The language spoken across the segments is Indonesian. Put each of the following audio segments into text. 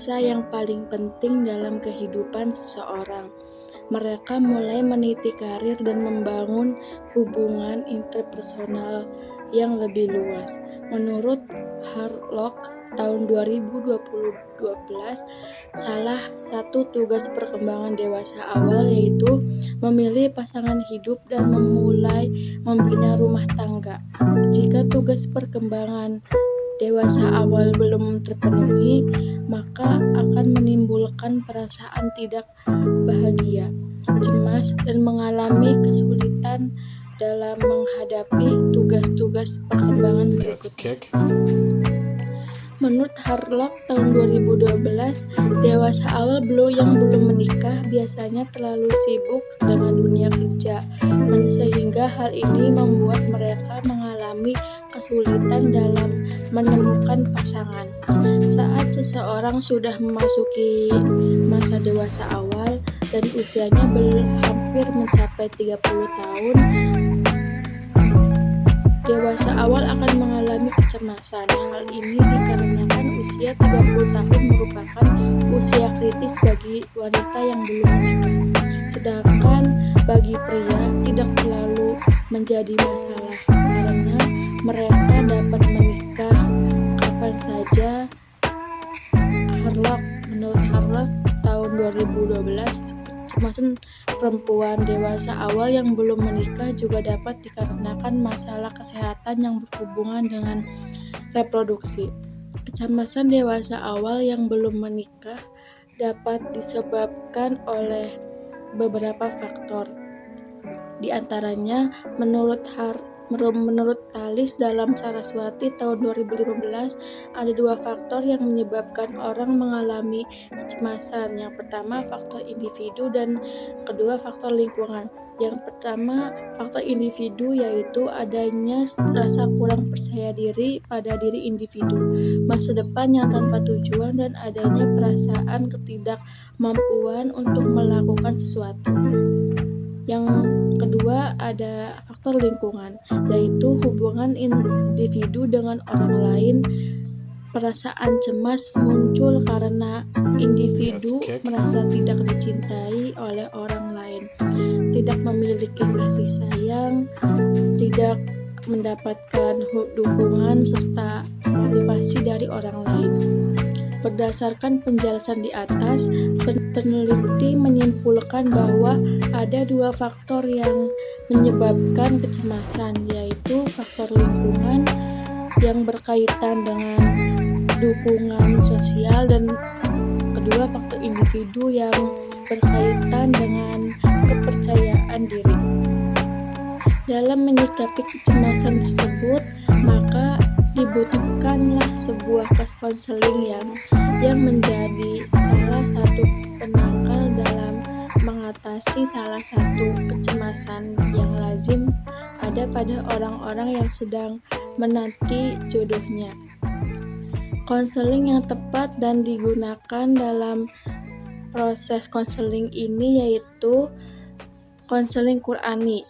masa yang paling penting dalam kehidupan seseorang. Mereka mulai meniti karir dan membangun hubungan interpersonal yang lebih luas. Menurut Harlock, tahun 2012, salah satu tugas perkembangan dewasa awal yaitu memilih pasangan hidup dan memulai membina rumah tangga. Jika tugas perkembangan dewasa awal belum terpenuhi, maka akan menimbulkan perasaan tidak bahagia, cemas, dan mengalami kesulitan dalam menghadapi tugas-tugas perkembangan berikutnya. Menurut Harlock, tahun 2012, dewasa awal yang belum menikah biasanya terlalu sibuk dengan dunia kerja, sehingga hal ini membuat mereka mengalami kesulitan dalam menemukan pasangan. Saat seseorang sudah memasuki masa dewasa awal dan usianya hampir mencapai 30 tahun, dewasa awal akan mengalami kecemasan. Hal ini dikarenakan usia 30 tahun merupakan usia kritis bagi wanita yang belum menikah. Sedangkan bagi pria tidak terlalu menjadi masalah karena mereka dapat menikah kapan saja. Menurut Harlock, tahun 2012, kecemasan perempuan dewasa awal yang belum menikah juga dapat dikarenakan masalah kesehatan yang berhubungan dengan reproduksi. Kecemasan dewasa awal yang belum menikah dapat disebabkan oleh beberapa faktor. Di antaranya, menurut Thalys dalam Saraswati tahun 2015, ada 2 faktor yang menyebabkan orang mengalami kecemasan. Yang pertama, faktor individu, dan kedua, faktor lingkungan. Yang pertama, faktor individu, yaitu adanya rasa kurang percaya diri pada diri individu, masa depan yang tanpa tujuan, dan adanya perasaan ketidakmampuan untuk melakukan sesuatu. Yang kedua, ada faktor lingkungan, yaitu hubungan individu dengan orang lain. Perasaan cemas muncul karena individu merasa tidak dicintai oleh orang lain, tidak memiliki kasih sayang, tidak mendapatkan dukungan serta motivasi dari orang lain. Berdasarkan penjelasan di atas, peneliti menyimpulkan bahwa ada 2 faktor yang menyebabkan kecemasan, yaitu faktor lingkungan yang berkaitan dengan dukungan sosial, dan kedua, faktor individu yang berkaitan dengan kepercayaan diri. Dalam menyikapi kecemasan tersebut, maka dibutuhkanlah sebuah konseling yang menjadi salah satu penangkal dalam mengatasi salah satu kecemasan yang lazim ada pada orang-orang yang sedang menanti jodohnya. Konseling yang tepat dan digunakan dalam proses konseling ini yaitu konseling Qur'ani.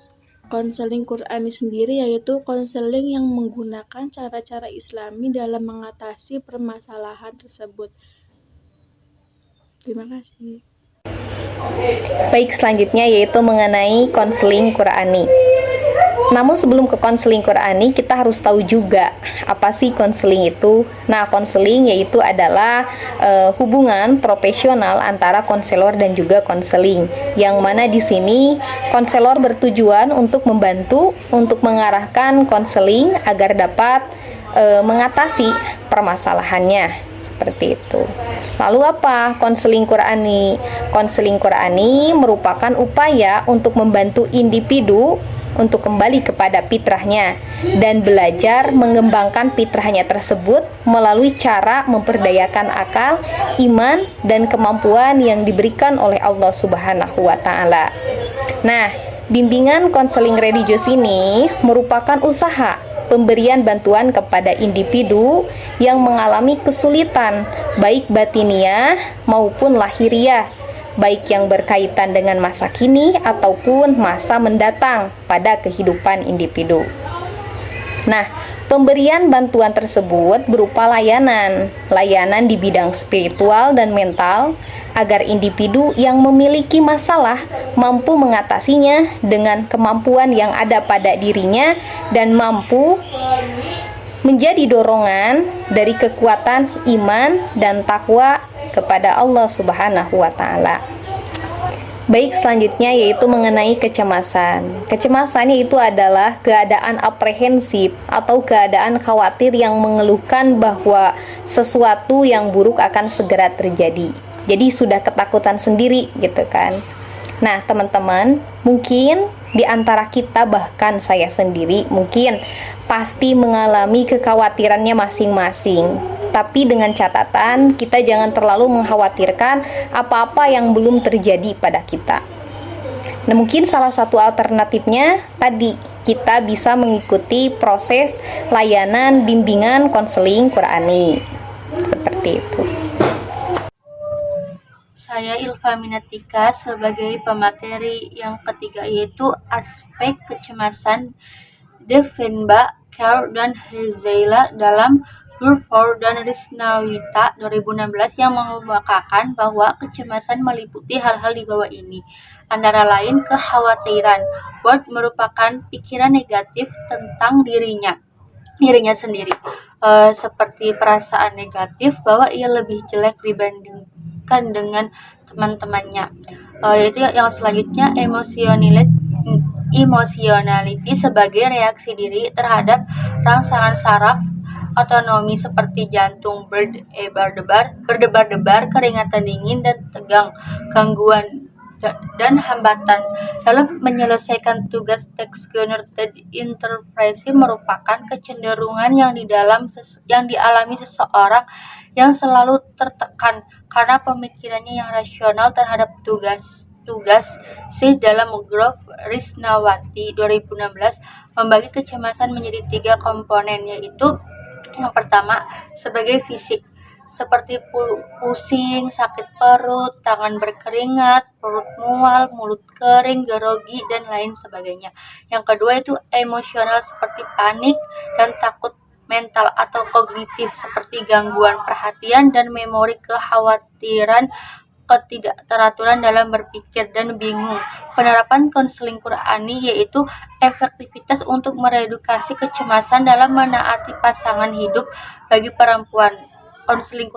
Konseling Qur'ani sendiri yaitu konseling yang menggunakan cara-cara Islami dalam mengatasi permasalahan tersebut. Terima kasih. Baik, selanjutnya yaitu mengenai konseling Qur'ani. Namun sebelum ke konseling Qur'ani, kita harus tahu juga apa sih konseling itu. Nah, konseling yaitu adalah hubungan profesional antara konselor dan juga konseling. Yang mana di sini konselor bertujuan untuk membantu, untuk mengarahkan konseling agar dapat mengatasi permasalahannya. Seperti itu. Lalu apa konseling Qur'ani? Konseling Qur'ani merupakan upaya untuk membantu individu untuk kembali kepada fitrahnya dan belajar mengembangkan fitrahnya tersebut melalui cara memperdayakan akal, iman, dan kemampuan yang diberikan oleh Allah Subhanahu wa Ta'ala. Nah, bimbingan konseling religius ini merupakan usaha pemberian bantuan kepada individu yang mengalami kesulitan baik batiniah maupun lahiriah, baik yang berkaitan dengan masa kini ataupun masa mendatang pada kehidupan individu. Nah, Pemberian bantuan tersebut berupa layanan di bidang spiritual dan mental, agar individu yang memiliki masalah mampu mengatasinya dengan kemampuan yang ada pada dirinya dan mampu menjadi dorongan dari kekuatan iman dan takwa kepada Allah Subhanahu wa Ta'ala. Baik, selanjutnya yaitu mengenai kecemasan. Kecemasan itu adalah keadaan aprehensif atau keadaan khawatir yang mengeluhkan bahwa sesuatu yang buruk akan segera terjadi. Jadi sudah ketakutan sendiri gitu kan. Nah, teman-teman, mungkin di antara kita, bahkan saya sendiri mungkin pasti mengalami kekhawatirannya masing-masing. Tapi dengan catatan, kita jangan terlalu mengkhawatirkan apa-apa yang belum terjadi pada kita. Nah, mungkin salah satu alternatifnya tadi, kita bisa mengikuti proses layanan bimbingan konseling Qur'ani. Seperti itu. Saya Ilva Minatika sebagai pemateri yang ketiga, yaitu aspek kecemasan Defenba, Carl, dan Hezeila dalam Durford dan Risnawita 2016 yang mengemukakan bahwa kecemasan meliputi hal-hal di bawah ini. Antara lain kekhawatiran. Ward merupakan pikiran negatif tentang dirinya sendiri, seperti perasaan negatif bahwa ia lebih jelek dibandingkan dengan teman-temannya. Yaitu yang selanjutnya emotionality sebagai reaksi diri terhadap rangsangan saraf otonomi seperti jantung berdebar-debar, keringatan dingin dan tegang, gangguan dan hambatan dalam menyelesaikan tugas. Text-generated interpretasi merupakan kecenderungan yang dialami seseorang yang selalu tertekan karena pemikirannya yang rasional terhadap tugas. Dalam Grove Risnawati 2016 membagi kecemasan menjadi 3 komponen, yaitu yang pertama sebagai fisik, seperti pusing, sakit perut, tangan berkeringat, perut mual, mulut kering, grogi, dan lain sebagainya. Yang kedua itu emosional, seperti panik dan takut mental atau kognitif, seperti gangguan perhatian dan memori, kekhawatiran, ketidakteraturan dalam berpikir, dan bingung. Penerapan konseling Qur'ani yaitu efektivitas untuk meredukasi kecemasan dalam menaati pasangan hidup bagi perempuan. Konseling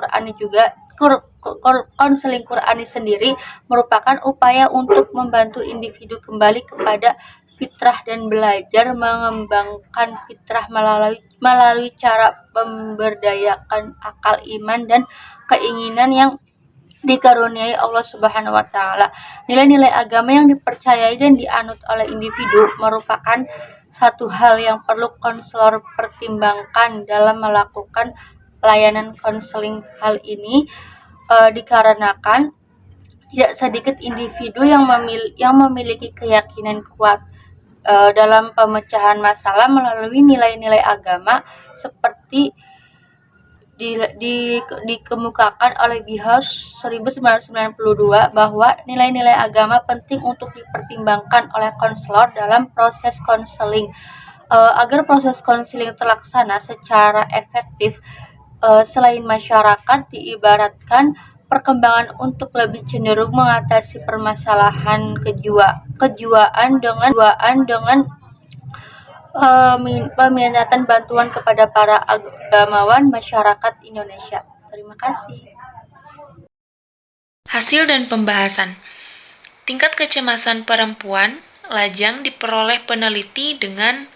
Qur'ani sendiri merupakan upaya untuk membantu individu kembali kepada fitrah dan belajar mengembangkan fitrah melalui cara memberdayakan akal, iman, dan keinginan yang dikaruniai Allah Subhanahu wa Ta'ala. Nilai-nilai agama yang dipercayai dan dianut oleh individu merupakan satu hal yang perlu konselor pertimbangkan dalam melakukan layanan konseling. Hal ini dikarenakan tidak sedikit individu yang memiliki keyakinan kuat dalam pemecahan masalah melalui nilai-nilai agama, seperti dikemukakan oleh Bihas 1992 bahwa nilai-nilai agama penting untuk dipertimbangkan oleh konselor dalam proses konseling. Agar proses konseling terlaksana secara efektif, selain masyarakat diibaratkan perkembangan untuk lebih cenderung mengatasi permasalahan kejiwaan dengan peminatan bantuan kepada para agamawan masyarakat Indonesia. Terima kasih. Hasil dan pembahasan. Tingkat kecemasan perempuan lajang diperoleh peneliti dengan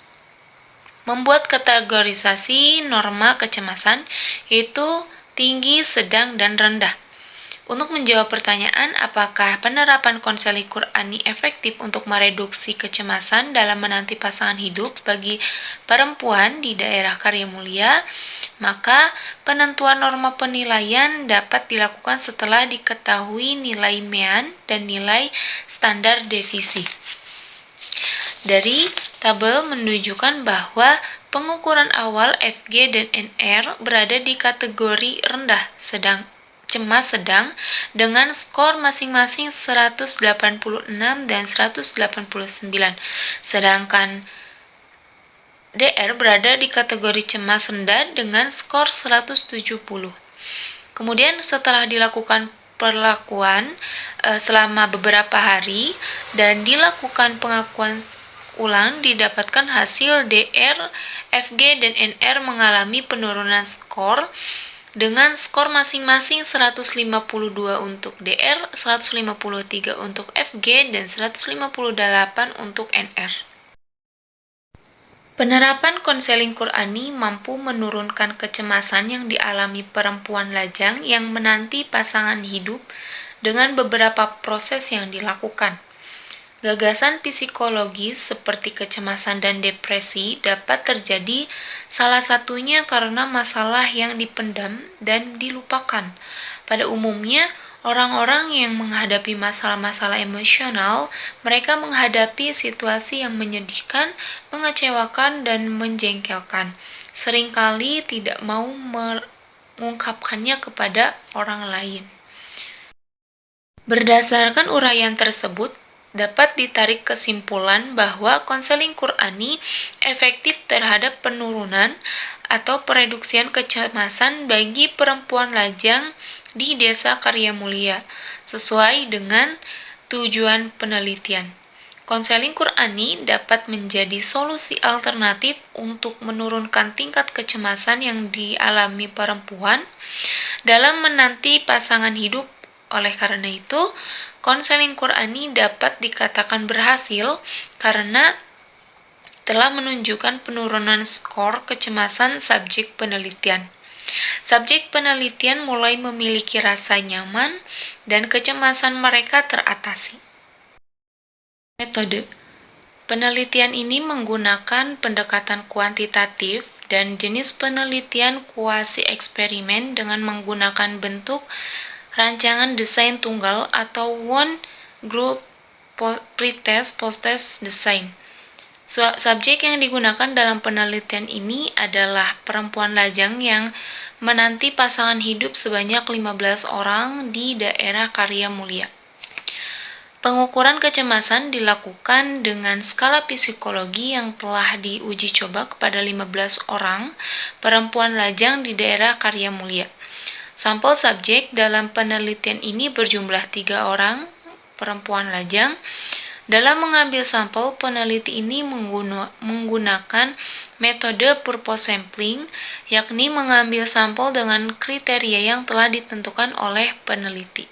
membuat kategorisasi norma kecemasan, yaitu tinggi, sedang, dan rendah. Untuk menjawab pertanyaan apakah penerapan konseling Qur'ani efektif untuk mereduksi kecemasan dalam menanti pasangan hidup bagi perempuan di daerah Karya Mulia, maka penentuan norma penilaian dapat dilakukan setelah diketahui nilai mean dan nilai standar devisi. Dari tabel menunjukkan bahwa pengukuran awal FG dan NR berada di kategori rendah, cemas sedang dengan skor masing-masing 186 dan 189. Sedangkan DR berada di kategori cemas rendah dengan skor 170. Kemudian setelah dilakukan perlakuan selama beberapa hari dan dilakukan pengakuan ulang, didapatkan hasil DR, FG, dan NR mengalami penurunan skor dengan skor masing-masing 152 untuk DR, 153 untuk FG, dan 158 untuk NR. Penerapan konseling Qur'ani mampu menurunkan kecemasan yang dialami perempuan lajang yang menanti pasangan hidup dengan beberapa proses yang dilakukan. Gagasan psikologis seperti kecemasan dan depresi dapat terjadi salah satunya karena masalah yang dipendam dan dilupakan. Pada umumnya, orang-orang yang menghadapi masalah-masalah emosional, mereka menghadapi situasi yang menyedihkan, mengecewakan, dan menjengkelkan. Seringkali tidak mau mengungkapkannya kepada orang lain. Berdasarkan uraian tersebut, dapat ditarik kesimpulan bahwa konseling Qur'ani efektif terhadap penurunan atau pereduksian kecemasan bagi perempuan lajang di Desa Karya Mulia, sesuai dengan tujuan penelitian. Konseling Qur'ani dapat menjadi solusi alternatif untuk menurunkan tingkat kecemasan yang dialami perempuan dalam menanti pasangan hidup. Oleh karena itu, konseling Qur'ani dapat dikatakan berhasil karena telah menunjukkan penurunan skor kecemasan subjek penelitian. Subjek penelitian mulai memiliki rasa nyaman dan kecemasan mereka teratasi. Metode penelitian ini menggunakan pendekatan kuantitatif dan jenis penelitian kuasi eksperimen dengan menggunakan bentuk rancangan desain tunggal atau one group pretest post-test design. Subjek yang digunakan dalam penelitian ini adalah perempuan lajang yang menanti pasangan hidup sebanyak 15 orang di daerah Karya Mulia. Pengukuran kecemasan dilakukan dengan skala psikologi yang telah diuji coba kepada 15 orang perempuan lajang di daerah Karya Mulia. Sampel subjek dalam penelitian ini berjumlah 3 orang perempuan lajang. Dalam mengambil sampel, peneliti ini menggunakan metode purpose sampling, yakni mengambil sampel dengan kriteria yang telah ditentukan oleh peneliti.